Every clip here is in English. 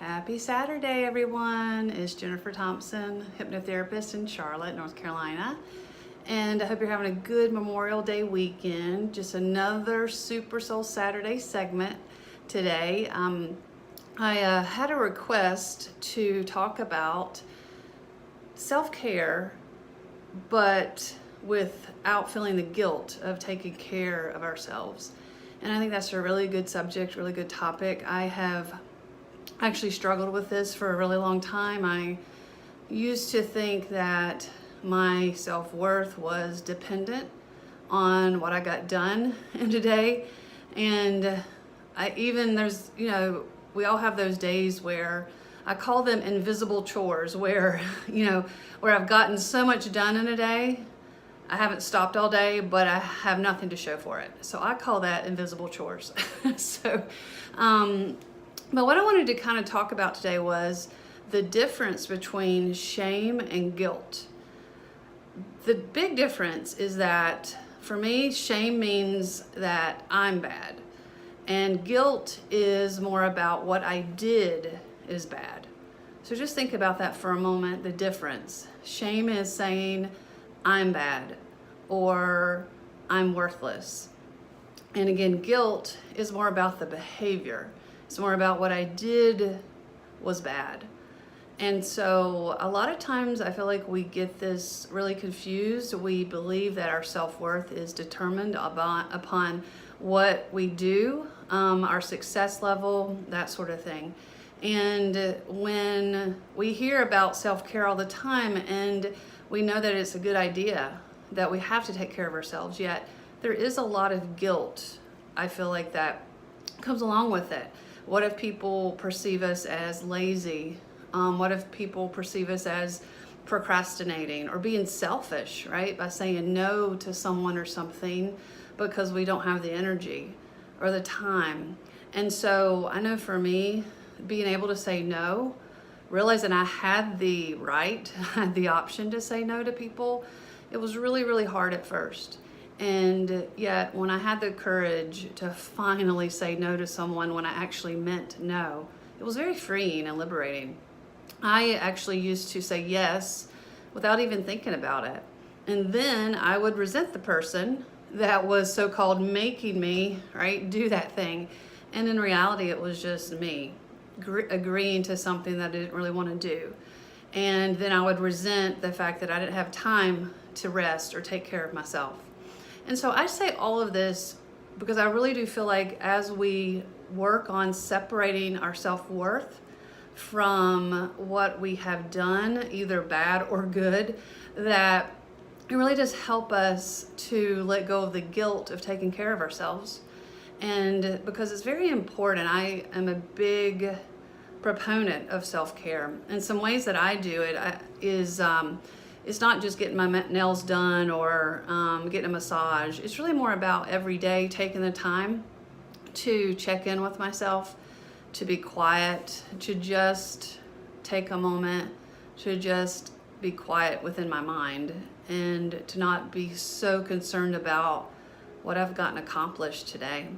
Happy Saturday, everyone. It's Jennifer Thompson, hypnotherapist in Charlotte, North Carolina. And I hope you're having a good Memorial Day weekend. Just another Super Soul Saturday segment today. I had a request to talk about self-care, but without feeling the guilt of taking care of ourselves. And I think that's a really good subject, really good topic. I have actually struggled with this for a really long time. I used to think that my self-worth was dependent on what I got done in a day. And we all have those days where I call them invisible chores, where I've gotten so much done in a day. I haven't stopped all day, but I have nothing to show for it. So I call that invisible chores. But what I wanted to kind of talk about today was the difference between shame and guilt. The big difference is that for me, shame means that I'm bad, and guilt is more about what I did is bad. So just think about that for a moment, the difference. Shame is saying I'm bad or I'm worthless. And again, guilt is more about the behavior. It's more about what I did was bad. And so a lot of times I feel like we get this really confused. We believe that our self-worth is determined upon what we do, our success level, that sort of thing. And when we hear about self-care all the time, and we know that it's a good idea, that we have to take care of ourselves, yet there is a lot of guilt, I feel like, that comes along with it. What if people perceive us as lazy? What if people perceive us as procrastinating or being selfish, right? By saying no to someone or something because we don't have the energy or the time. And so I know for me, being able to say no, realizing I had the right, I had the option to say no to people, it was really, really hard at first. And yet when I had the courage to finally say no to someone when I actually meant no, it was very freeing and liberating. I actually used to say yes without even thinking about it. And then I would resent the person that was so-called making me, right, do that thing. And in reality, it was just me agreeing to something that I didn't really want to do. And then I would resent the fact that I didn't have time to rest or take care of myself. And so I say all of this because I really do feel like as we work on separating our self-worth from what we have done, either bad or good, that it really does help us to let go of the guilt of taking care of ourselves. And because it's very important, I am a big proponent of self-care. And some ways that I do it is it's not just getting my nails done or getting a massage. It's really more about every day taking the time to check in with myself, to be quiet, to just take a moment, to just be quiet within my mind, and to not be so concerned about what I've gotten accomplished today.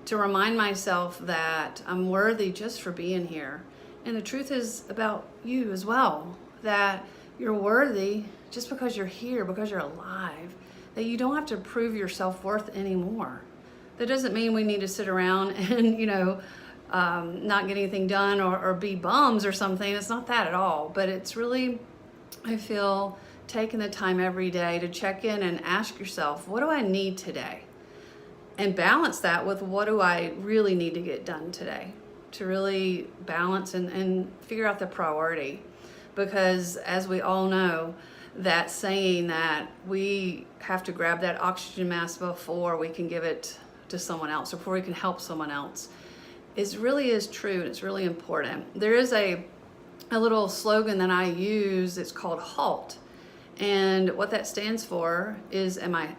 To remind myself that I'm worthy just for being here. And the truth is about you as well, that you're worthy just because you're here, because you're alive, that you don't have to prove your self-worth anymore. That doesn't mean we need to sit around and, not get anything done or be bums or something. It's not that at all. But it's really, I feel, taking the time every day to check in and ask yourself, what do I need today? And balance that with what do I really need to get done today? To really balance and figure out the priority. Because as we all know, that saying that we have to grab that oxygen mask before we can give it to someone else, or before we can help someone else, really is true, and it's really important. There is a little slogan that I use. It's called HALT. And what that stands for is, am I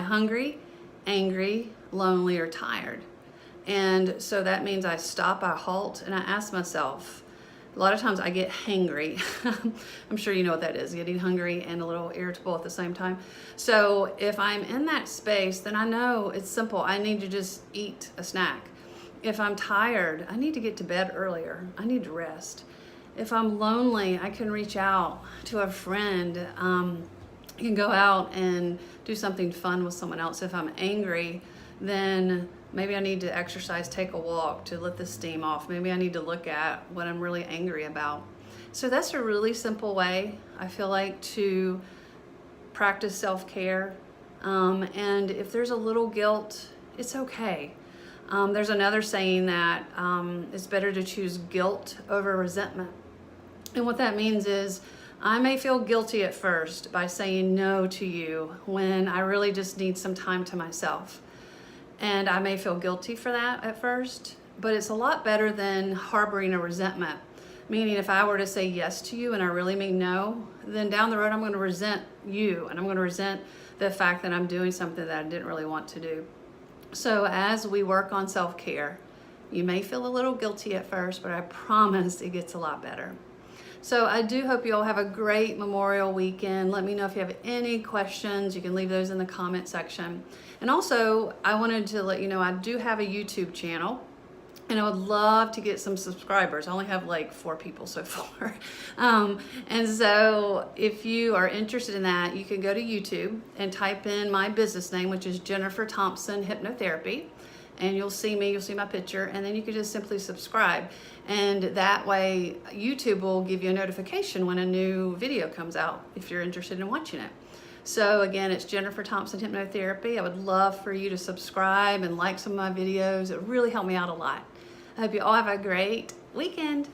hungry, angry, lonely, or tired? And so that means I stop, I halt, and I ask myself, a lot of times I get hangry. I'm sure you know what that is, getting hungry and a little irritable at the same time. So if I'm in that space, then I know it's simple. I need to just eat a snack. If I'm tired, I need to get to bed earlier. I need to rest. If I'm lonely, I can reach out to a friend. I can go out and do something fun with someone else. If I'm angry, then maybe I need to exercise, take a walk to let the steam off. Maybe I need to look at what I'm really angry about. So that's a really simple way, I feel like, to practice self-care. And if there's a little guilt, it's okay. There's another saying that it's better to choose guilt over resentment. And what that means is I may feel guilty at first by saying no to you when I really just need some time to myself. And I may feel guilty for that at first, but it's a lot better than harboring a resentment. Meaning if I were to say yes to you and I really mean no, then down the road I'm going to resent you, and I'm going to resent the fact that I'm doing something that I didn't really want to do. So as we work on self-care, you may feel a little guilty at first, but I promise it gets a lot better. So I do hope you all have a great Memorial weekend. Let me know if you have any questions. You can leave those in the comment section. And also, I wanted to let you know I do have a YouTube channel, and I would love to get some subscribers. I only have like 4 people so far. And so if you are interested in that, you can go to YouTube and type in my business name, which is Jennifer Thompson Hypnotherapy. And you'll see me, you'll see my picture, and then you can just simply subscribe. And that way YouTube will give you a notification when a new video comes out if you're interested in watching it. So again, it's Jennifer Thompson Hypnotherapy. I would love for you to subscribe and like some of my videos. It really helped me out a lot. I hope you all have a great weekend.